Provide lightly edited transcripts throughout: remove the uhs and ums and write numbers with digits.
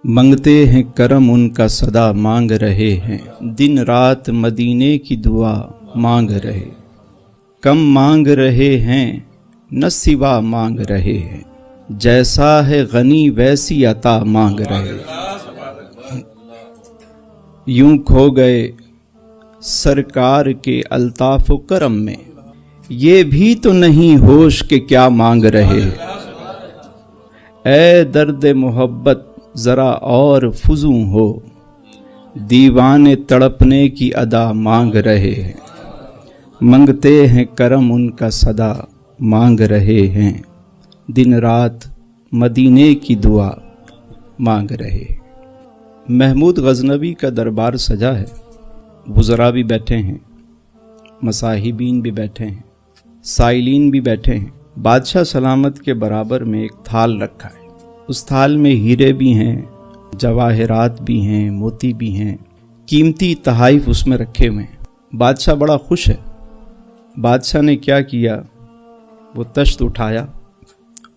मंगते हैं करम उनका सदा मांग रहे हैं, दिन रात मदीने की दुआ मांग रहे। कम मांग रहे हैं न सिवा मांग रहे हैं, जैसा है गनी वैसी अता मांग रहे। यूं खो गए सरकार के अल्ताफ करम में, ये भी तो नहीं होश के क्या मांग रहे। ऐ दर्द मोहब्बत जरा और फुजू हो, दीवाने तड़पने की अदा मांग रहे हैं। मंगते हैं करम उनका सदा मांग रहे हैं, दिन रात मदीने की दुआ मांग रहे। महमूद गजनवी का दरबार सजा है, वुज़रा भी बैठे हैं, मसाहिबीन भी बैठे हैं, साइलीन भी बैठे हैं। बादशाह सलामत के बराबर में एक थाल रखा है, उस थाल में हीरे भी हैं, जवाहरात भी हैं, मोती भी हैं, कीमती तहाइफ उसमें रखे हुए हैं। बादशाह बड़ा खुश है। बादशाह ने क्या किया, वो तश्त उठाया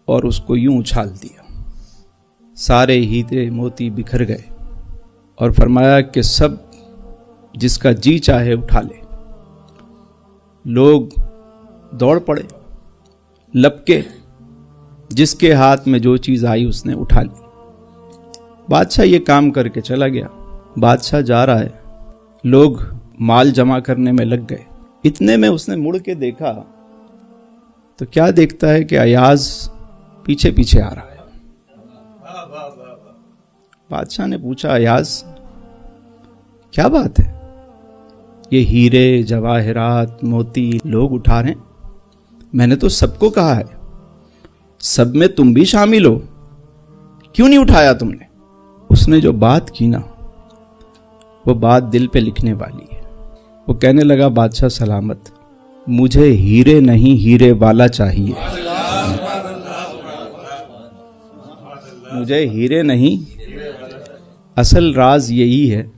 और उसको यूं उछाल दिया, सारे हीरे मोती बिखर गए और फरमाया कि सब जिसका जी चाहे उठा ले। लोग दौड़ पड़े, लपके, जिसके हाथ में जो चीज़ आई उसने उठा ली। बादशाह ये काम करके चला गया। बादशाह जा रहा है, लोग माल जमा करने में लग गए। इतने में उसने मुड़ के देखा तो क्या देखता है कि अयाज पीछे पीछे आ रहा है। बादशाह ने पूछा, अयाज क्या बात है? ये हीरे जवाहरात मोती लोग उठा रहे हैं, मैंने तो सबको कहा है, सब में तुम भी शामिल हो, क्यों नहीं उठाया तुमने? उसने जो बात की ना, वो बात दिल पे लिखने वाली है। वो कहने लगा, बादशाह सलामत, मुझे हीरे नहीं हीरे वाला चाहिए, मुझे हीरे नहीं। असल राज यही है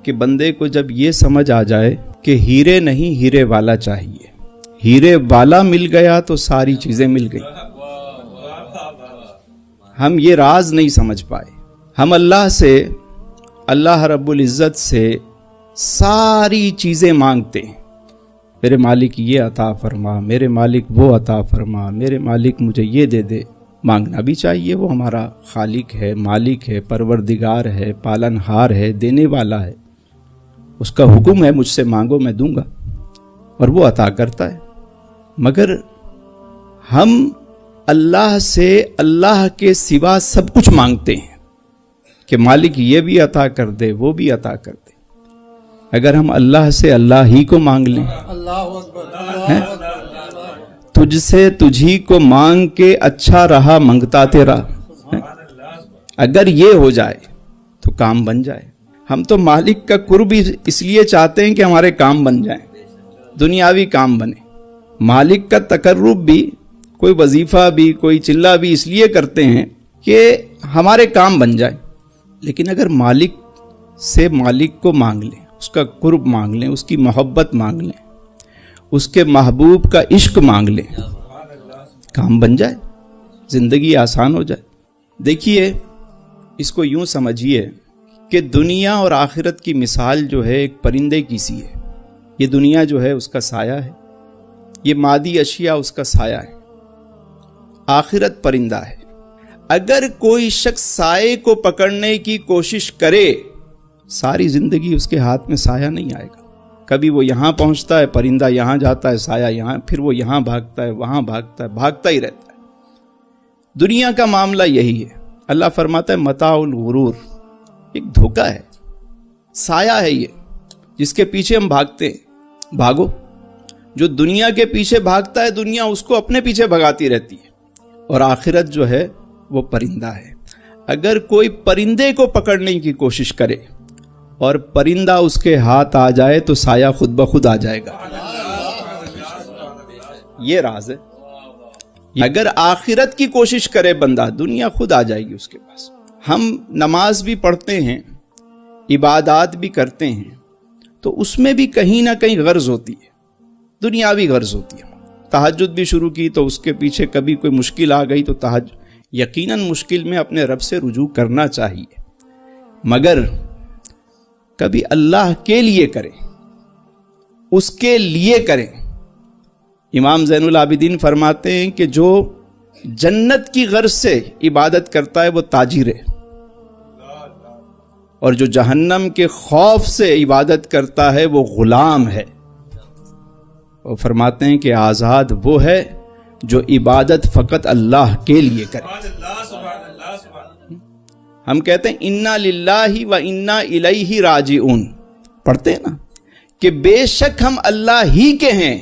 कि बंदे को जब ये समझ आ जाए कि हीरे नहीं हीरे वाला चाहिए, हीरे वाला मिल गया तो सारी चीजें मिल गई। हम ये राज नहीं समझ पाए। हम अल्लाह से, अल्लाह रब्बुल इज़्ज़त से सारी चीजें मांगते हैं, मेरे मालिक ये अता फरमा, मेरे मालिक वो अता फरमा, मेरे मालिक मुझे ये दे दे। मांगना भी चाहिए, वो हमारा खालिक है, मालिक है, परवरदिगार है, पालनहार है, देने वाला है। उसका हुक्म है मुझसे मांगो मैं दूंगा, और वो अता करता है। मगर हम अल्लाह से अल्लाह के सिवा सब कुछ मांगते हैं कि मालिक ये भी अता कर दे, वो भी अता कर दे। अगर हम अल्लाह से अल्लाह ही को मांग लें, तुझसे तुझी को मांग के अच्छा रहा मंगता तेरा, अगर ये हो जाए तो काम बन जाए। हम तो मालिक का कुर्ब इसलिए चाहते हैं कि हमारे काम बन जाएं, दुनियावी काम बने। मालिक का तकर्रुब भी, कोई वजीफा भी, कोई चिल्ला भी इसलिए करते हैं कि हमारे काम बन जाए। लेकिन अगर मालिक से मालिक को मांग लें, उसका कुर्ब मांग लें, उसकी मोहब्बत मांग लें, उसके महबूब का इश्क मांग लें, काम बन जाए, जिंदगी आसान हो जाए। देखिए, इसको यूं समझिए कि दुनिया और आखिरत की मिसाल जो है एक परिंदे की सी है। ये दुनिया जो है उसका साया है, ये मादी अशिया उसका साया है, आखिरत परिंदा है। अगर कोई शख्स साये को पकड़ने की कोशिश करे, सारी जिंदगी उसके हाथ में साया नहीं आएगा। कभी वो यहाँ पहुँचता है, परिंदा यहाँ जाता है, साया यहाँ, फिर वो यहाँ भागता है, वहाँ भागता है, भागता ही रहता है। दुनिया का मामला यही है। अल्लाह फरमाता है मताउल गुरूर, एक धोखा है, साया है ये, जिसके पीछे हम भागते हैं। भागो, जो दुनिया के पीछे भागता है, दुनिया उसको अपने पीछे भगाती रहती है, और आखिरत जो है वो परिंदा है। अगर कोई परिंदे को पकड़ने की कोशिश करे और परिंदा उसके हाथ आ जाए तो साया खुद ब खुद आ जाएगा। ये राज है। अगर आखिरत की कोशिश करे बंदा, दुनिया खुद आ जाएगी उसके पास। हम नमाज भी पढ़ते हैं, इबादत भी करते हैं, तो उसमें भी कहीं ना कहीं गर्ज होती है, दुनियावी गर्ज होती है। तहज्जुद भी शुरू की तो उसके पीछे कभी कोई मुश्किल आ गई तो یقیناً مشکل میں اپنے رب سے رجوع کرنا چاہیے، مگر کبھی اللہ کے لیے کریں، اس کے لیے کریں۔ امام زین العابدین فرماتے ہیں کہ جو جنت کی غرض سے عبادت کرتا ہے وہ تاجر ہے، اور جو جہنم کے خوف سے عبادت کرتا ہے وہ غلام ہے۔ وہ فرماتے ہیں کہ آزاد وہ ہے جو عبادت فقط اللہ کے لیے کرے۔ ہم کہتے ہیں انا للہ و انا الیہ راجعون، پڑھتے ہیں نا کہ بے شک ہم اللہ ہی کے ہیں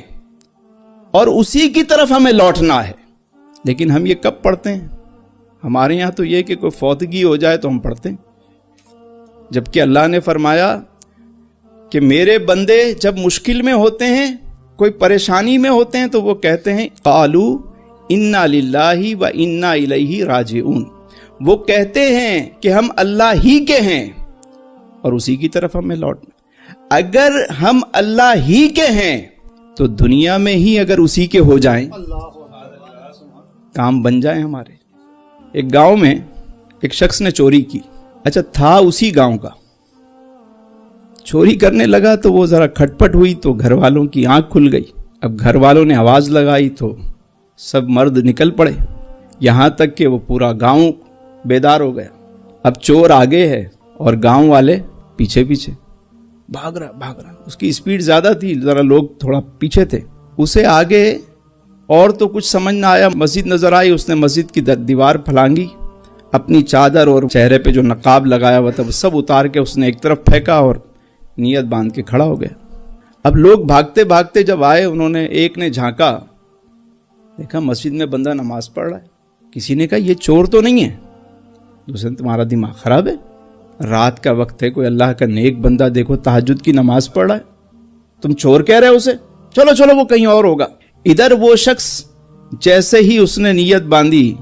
اور اسی کی طرف ہمیں لوٹنا ہے، لیکن ہم یہ کب پڑھتے ہیں؟ ہمارے یہاں تو یہ کہ کوئی فوتگی ہو جائے تو ہم پڑھتے ہیں، جبکہ اللہ نے فرمایا کہ میرے بندے جب مشکل میں ہوتے ہیں، کوئی پریشانی میں ہوتے ہیں، تو وہ کہتے ہیں قالو انا للہ و انا الیہ راجعون، وہ کہتے ہیں کہ ہم اللہ ہی کے ہیں اور اسی کی طرف ہمیں لوٹنا۔ اگر ہم اللہ ہی کے ہیں تو دنیا میں ہی اگر اسی کے ہو جائیں، کام بن جائیں ہمارے۔ ایک گاؤں میں ایک شخص نے چوری کی، اچھا تھا اسی گاؤں کا، چوری کرنے لگا تو وہ ذرا کھٹپٹ ہوئی تو گھر والوں کی آنکھ کھل گئی۔ اب گھر والوں نے آواز لگائی تو سب مرد نکل پڑے، یہاں تک کہ وہ پورا گاؤں بیدار ہو گیا۔ اب چور آگے ہے اور گاؤں والے پیچھے پیچھے، بھاگ رہا۔ اس کی اسپیڈ زیادہ تھی، ذرا لوگ تھوڑا پیچھے تھے۔ اسے آگے اور تو کچھ سمجھ نہ آیا، مسجد نظر آئی، اس نے مسجد کی دیوار پھلانگی، اپنی چادر اور چہرے پہ جو نقاب لگایا ہوا تھا وہ سب اتار کے اس نے ایک طرف پھینکا اور نیت باندھ کے کھڑا ہو گیا۔ اب لوگ بھاگتے بھاگتے جب آئے، انہوں نے ایک نے جھانکا، دیکھا مسجد میں بندہ نماز پڑھ رہا ہے۔ کسی نے کہا یہ چور تو نہیں ہے؟ دوسرے نے تمہارا دماغ خراب ہے، رات کا وقت ہے، کوئی اللہ کا نیک بندہ دیکھو تہجد کی نماز پڑھ رہا ہے، تم چور کہہ رہے ہو اسے؟ چلو وہ کہیں اور ہوگا۔ ادھر وہ شخص جیسے ہی اس نے نیت باندھی،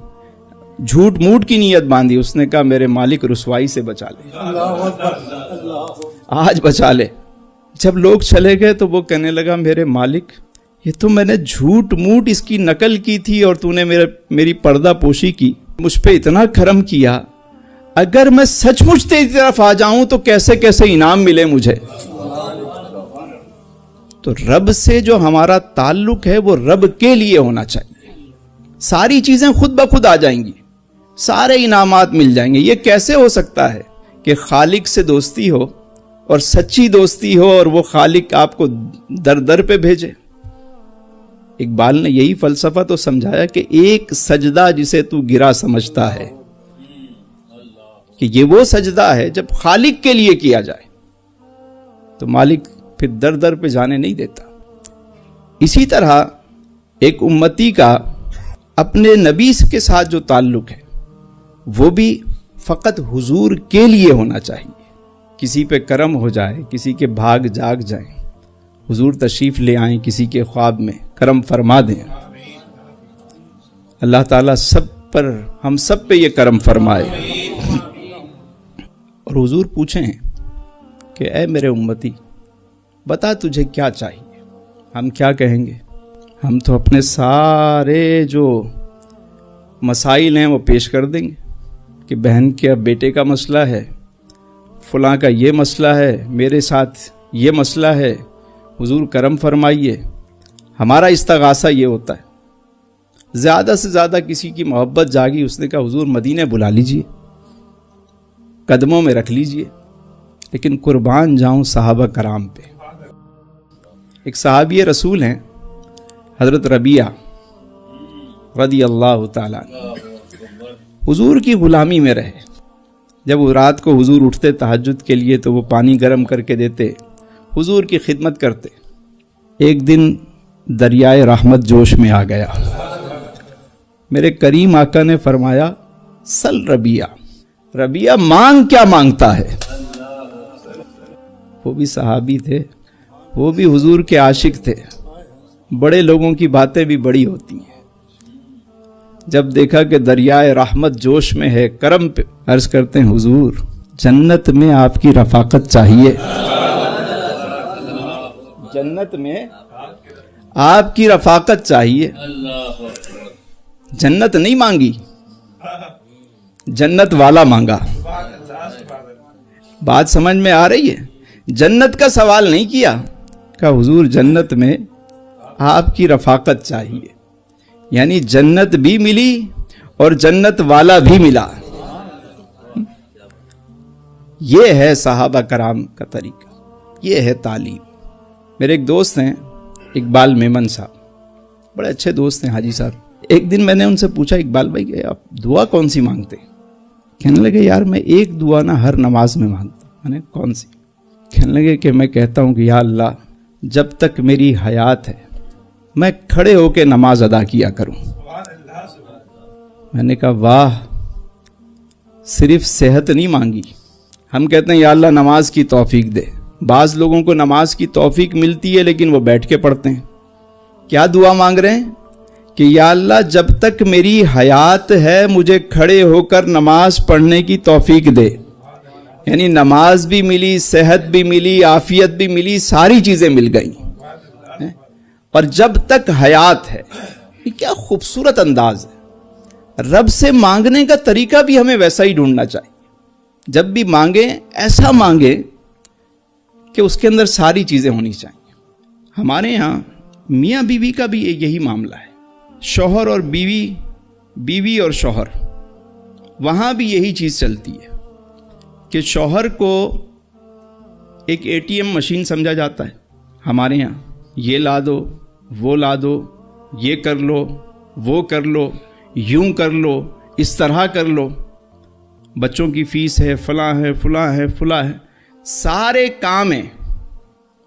جھوٹ موٹ کی نیت باندھی، اس نے کہا میرے مالک رسوائی سے بچا لے، آج بچا لے۔ جب لوگ چلے گئے تو وہ کہنے لگا میرے مالک یہ تو میں نے جھوٹ موٹ اس کی نقل کی تھی اور تو نے میری پردہ پوشی کی، مجھ پہ اتنا کرم کیا، اگر میں سچ مچ تیری طرف آ جاؤں تو کیسے کیسے انعام ملے مجھے۔ تو رب سے جو ہمارا تعلق ہے وہ رب کے لیے ہونا چاہیے، ساری چیزیں خود بخود آ جائیں گی، سارے انعامات مل جائیں گے۔ یہ کیسے ہو سکتا ہے کہ خالق سے دوستی ہو اور سچی دوستی ہو اور وہ خالق آپ کو در در پہ بھیجے؟ اقبال نے یہی فلسفہ تو سمجھایا کہ ایک سجدہ جسے تو گرا سمجھتا ہے، کہ یہ وہ سجدہ ہے جب خالق کے لیے کیا جائے تو مالک پھر در در پہ جانے نہیں دیتا۔ اسی طرح ایک امتی کا اپنے نبی کے ساتھ جو تعلق ہے وہ بھی فقط حضور کے لیے ہونا چاہیے۔ کسی پہ کرم ہو جائے، کسی کے بھاگ جاگ جائیں، حضور تشریف لے آئیں کسی کے خواب میں، کرم فرما دیں۔ اللہ تعالیٰ ہم سب پہ یہ کرم فرمائے۔ اور حضور پوچھیں کہ اے میرے امتی بتا تجھے کیا چاہیے، ہم کیا کہیں گے؟ ہم تو اپنے سارے جو مسائل ہیں وہ پیش کر دیں گے کہ بہن کے بیٹے کا مسئلہ ہے، فلاں کا یہ مسئلہ ہے، میرے ساتھ یہ مسئلہ ہے، حضور کرم فرمائیے۔ ہمارا استغاثہ یہ ہوتا ہے، زیادہ سے زیادہ کسی کی محبت جاگی، اس نے کہا حضور مدینے بلا لیجئے، قدموں میں رکھ لیجئے۔ لیکن قربان جاؤں صحابہ کرام پہ۔ ایک صحابی رسول ہیں حضرت ربیعہ رضی اللہ تعالیٰ عنہ، حضور کی غلامی میں رہے۔ جب وہ رات کو حضور اٹھتے تہجد کے لیے تو وہ پانی گرم کر کے دیتے، حضور کی خدمت کرتے۔ ایک دن دریائے رحمت جوش میں آ گیا، میرے کریم آقا نے فرمایا سل ربیعہ، ربیعہ مانگ کیا مانگتا ہے؟ وہ بھی صحابی تھے، وہ بھی حضور کے عاشق تھے، بڑے لوگوں کی باتیں بھی بڑی ہوتی ہیں۔ جب دیکھا کہ دریائے رحمت جوش میں ہے، کرم پہ عرض کرتے ہیں حضور جنت میں آپ کی رفاقت چاہیے، جنت میں آپ کی رفاقت چاہیے۔ جنت نہیں مانگی، जन्नत वाला मांगा। बात समझ में आ रही है? जन्नत का सवाल नहीं किया, कहा हुजूर जन्नत में आपकी रफाकत चाहिए, यानी जन्नत भी मिली और जन्नत वाला भी मिला। ये है सहाबा कराम का तरीका, ये है तालीम। मेरे एक दोस्त हैं इकबाल मेमन साहब, बड़े अच्छे दोस्त हैं हाजी साहब। एक दिन मैंने उनसे पूछा, इकबाल भाई आप दुआ कौन सी मांगते? कहने लगे यार मैं एक दुआ ना हर नमाज में मांगता। मैंने कौन सी? कहने लगे कि मैं कहता हूँ कि या अल्लाह जब तक मेरी हयात है मैं खड़े होकर नमाज अदा किया करूं। मैंने कहा वाह, सिर्फ सेहत नहीं मांगी। हम कहते हैं या अल्लाह नमाज की तौफीक दे। बाज लोगों को नमाज की तौफीक मिलती है लेकिन वो बैठ के पढ़ते हैं। क्या दुआ मांग रहे हैं कि या अल्लाह जब तक मेरी हयात है मुझे खड़े होकर नमाज पढ़ने की तौफीक दे। यानी नमाज भी मिली, सेहत भी मिली, आफियत भी मिली, सारी चीजें मिल गई और जब तक हयात है। ये क्या खूबसूरत अंदाज है। रब से मांगने का तरीका भी हमें वैसा ही ढूंढना चाहिए। जब भी मांगे ऐसा मांगे कि उसके अंदर सारी चीजें होनी चाहिए। हमारे यहाँ मियाँ बीवी का भी यही मामला है, शौहर और बीवी, बीवी और शौहर, वहाँ भी यही चीज़ चलती है कि शौहर को एक एटीएम मशीन समझा जाता है। हमारे यहाँ ये ला दो, वो ला दो, ये कर लो, वो कर लो, यूं कर लो, इस तरह कर लो, बच्चों की फीस है, फलां है, फलां है, फलां है, सारे काम हैं।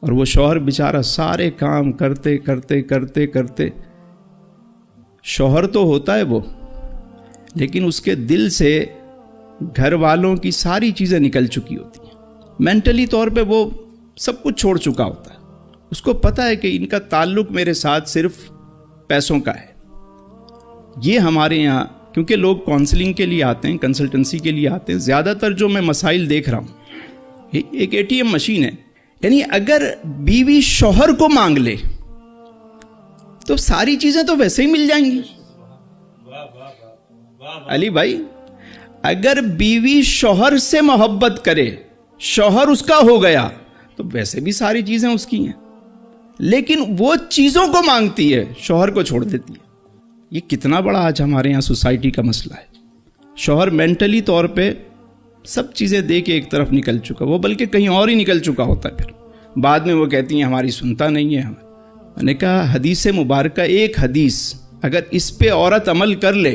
और वो शौहर बेचारा सारे काम करते करते करते करते, शौहर तो होता है वो, लेकिन उसके दिल से घर वालों की सारी चीज़ें निकल चुकी होती हैं। मेंटली तौर पे वो सब कुछ छोड़ चुका होता है। उसको पता है कि इनका ताल्लुक मेरे साथ सिर्फ पैसों का है। ये हमारे यहाँ, क्योंकि लोग काउंसलिंग के लिए आते हैं, कंसल्टेंसी के लिए आते हैं, ज़्यादातर जो मैं मसाइल देख रहा हूँ, एक एटीएम मशीन है। यानी अगर बीवी शौहर को मांग ले तो सारी चीज़ें तो वैसे ही मिल जाएंगी। अली भाई, अगर बीवी शौहर से मोहब्बत करे, शौहर उसका हो गया, तो वैसे भी सारी चीजें उसकी हैं। लेकिन वो चीजों को मांगती है, शौहर को छोड़ देती है। ये कितना बड़ा आज हमारे यहाँ सोसाइटी का मसला है। शौहर मेंटली तौर पे सब चीजें दे के एक तरफ निकल चुका, वो बल्कि कहीं और ही निकल चुका होता है। फिर बाद में वो कहती हैं हमारी सुनता नहीं है हमें। मैंने कहा हदीस मुबारक, एक हदीस अगर इस पे औरत अमल कर ले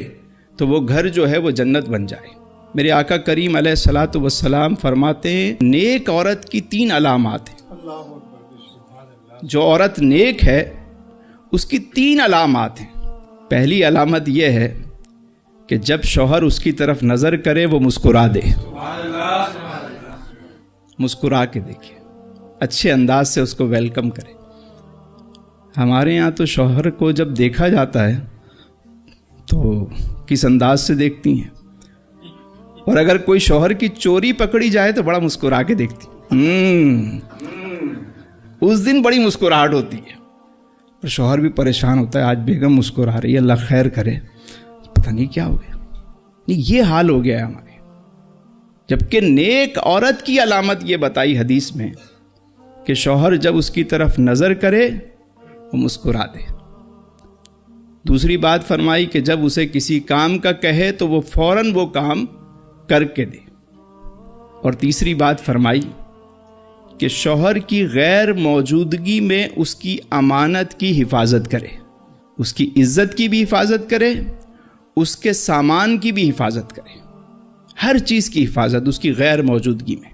तो वो घर जो है वो जन्नत बन जाए। मेरे आका करीम अलैहिस्सलातु वस्सलाम फरमाते हैं नेक औरत की 3 अलामात हैं। जो औरत नेक है उसकी 3 अलामात हैं। पहली अलामत यह है कि जब शौहर उसकी तरफ नजर करे वो मुस्कुरा दे, मुस्कुरा के देखे, अच्छे अंदाज से उसको वेलकम करे। हमारे यहाँ तो शौहर को जब देखा जाता है तो किस अंदाज से देखती हैं, और अगर कोई शौहर की चोरी पकड़ी जाए तो बड़ा मुस्कुरा के देखती। उस दिन बड़ी मुस्कुराहट होती है और शौहर भी परेशान होता है, आज बेगम मुस्कुरा रही है, अल्लाह खैर करे, पता नहीं क्या हो गया। ये हाल हो गया है हमारे। जबकि नेक औरत की अलामत ये बताई हदीस में कि शौहर जब उसकी तरफ नजर करे वो मुस्कुरा दे। दूसरी बात फरमाई कि जब उसे किसी काम का कहे तो वो फौरन वो काम करके दे। और तीसरी बात फरमाई कि शौहर की गैर मौजूदगी में उसकी अमानत की हिफाजत करे, उसकी इज्जत की भी हिफाजत करे, उसके सामान की भी हिफाजत करे, हर चीज़ की हिफाजत उसकी गैर मौजूदगी में।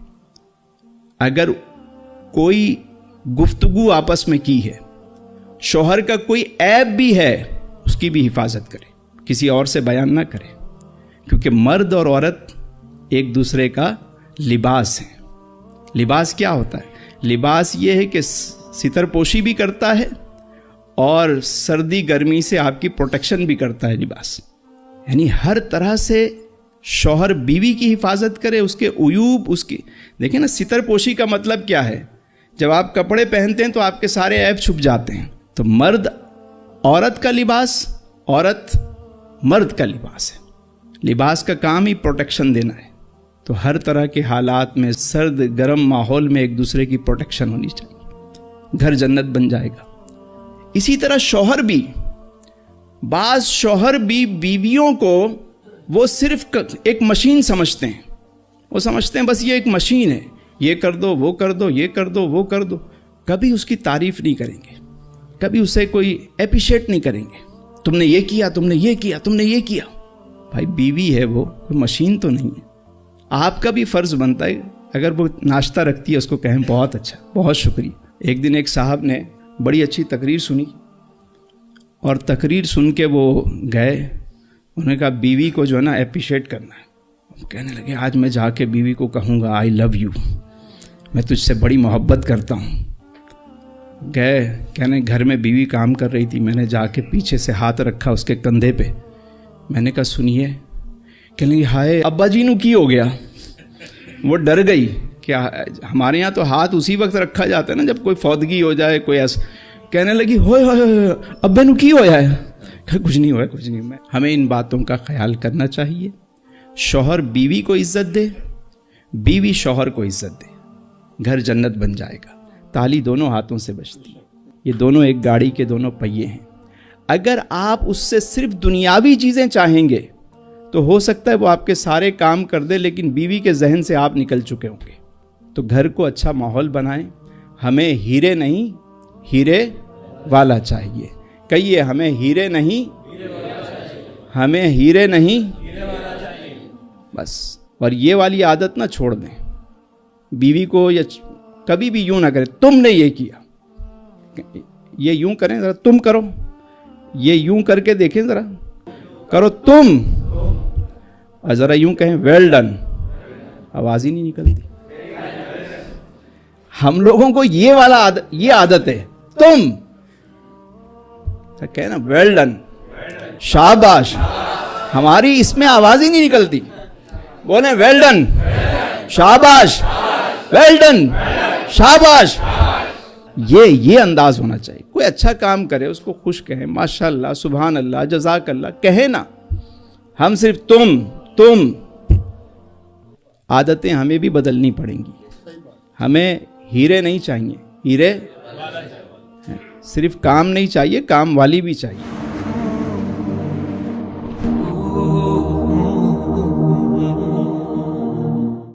अगर कोई गुफ्तगू आपस में की है, शौहर का कोई ऐब भी है, उसकी भी हिफाजत करे, किसी और से बयान ना करे। क्योंकि मर्द और औरत एक दूसरे का लिबास है। लिबास क्या होता है? लिबास ये है कि सितरपोशी भी करता है और सर्दी गर्मी से आपकी प्रोटेक्शन भी करता है लिबास। यानी हर तरह से शौहर बीवी की हिफाजत करे, उसके उयूब, उसकी देखिए ना, सितरपोशी का मतलब क्या है? जब आप कपड़े पहनते हैं तो आपके सारे ऐब छुप जाते हैं। तो मर्द औरत का लिबास, औरत मर्द का लिबास है। लिबास का काम ही प्रोटेक्शन देना है, तो हर तरह के हालात में, सर्द गर्म माहौल में एक दूसरे की प्रोटेक्शन होनी चाहिए, घर जन्नत बन जाएगा। इसी तरह शौहर भी, बाज शौहर भी बीवियों को वो सिर्फ एक मशीन समझते हैं। वो समझते हैं बस ये एक मशीन है, ये कर दो, वो कर दो, ये कर दो, वो कर दो। कभी उसकी तारीफ नहीं करेंगे, कभी उसे कोई एप्रिशिएट नहीं करेंगे। तुमने ये किया, तुमने ये किया, तुमने ये किया। भाई बीवी है, वो कोई मशीन तो नहीं है। आपका भी फर्ज बनता है, अगर वो नाश्ता रखती है उसको कहें बहुत अच्छा, बहुत शुक्रिया। एक दिन एक साहब ने बड़ी अच्छी तकरीर सुनी और तकरीर सुन के वो गए, उन्होंने कहा बीवी को जो है ना एप्रिशिएट करना है। कहने लगे आज मैं जाके बीवी को कहूँगा आई लव यू, मैं तुझसे बड़ी मोहब्बत करता हूँ। गए, कहने घर में बीवी काम कर रही थी, मैंने जाके पीछे से हाथ रखा उसके कंधे पे, मैंने कहा सुनिए। कहने लगी हाय अब्बा जी नू की हो गया। वो डर गई कि हमारे यहाँ तो हाथ उसी वक्त रखा जाता है ना जब कोई फौदगी हो जाए, कोई ऐसा। कहने लगी होए अब्बे नू की होया है। कुछ नहीं हुआ, कुछ नहीं हुआ। हमें इन बातों का ख्याल करना चाहिए। शौहर बीवी को इज्जत दे, बीवी शौहर को इज्जत दे, घर जन्नत बन जाएगा। ताली दोनों हाथों से बजती है, ये दोनों एक गाड़ी के दोनों पहिए हैं। अगर आप उससे सिर्फ दुनियावी चीज़ें चाहेंगे तो हो सकता है वो आपके सारे काम कर दे, लेकिन बीवी के जहन से आप निकल चुके होंगे। तो घर को अच्छा माहौल बनाएं। हमें हीरे नहीं हीरे वाला चाहिए। कहिए हमें हीरे नहीं, हमें हीरे नहीं बस। और ये वाली आदत ना छोड़ दें, बीवी को या कभी भी यूं ना करें तुमने ये किया, ये यूं करें जरा तुम करो, ये यूं करके देखें जरा करो तुम, और जरा यूं कहें वेल डन, आवाज ही नहीं निकलती। हम लोगों को ये वाला ये आदत है, तुम कहे ना वेल डन, शाबाश, हमारी इसमें आवाज ही नहीं निकलती। बोले वेल डन, शाबाश, वेल डन, शाबाश। ये अंदाज होना चाहिए। कोई अच्छा काम करे उसको खुश कहें, माशाअल्लाह, सुभान अल्लाह, जज़ाक अल्लाह कहे ना। हम सिर्फ तुम आदतें हमें भी बदलनी पड़ेंगी। हमें हीरे नहीं चाहिए, हीरे सिर्फ काम नहीं चाहिए, काम वाली भी चाहिए।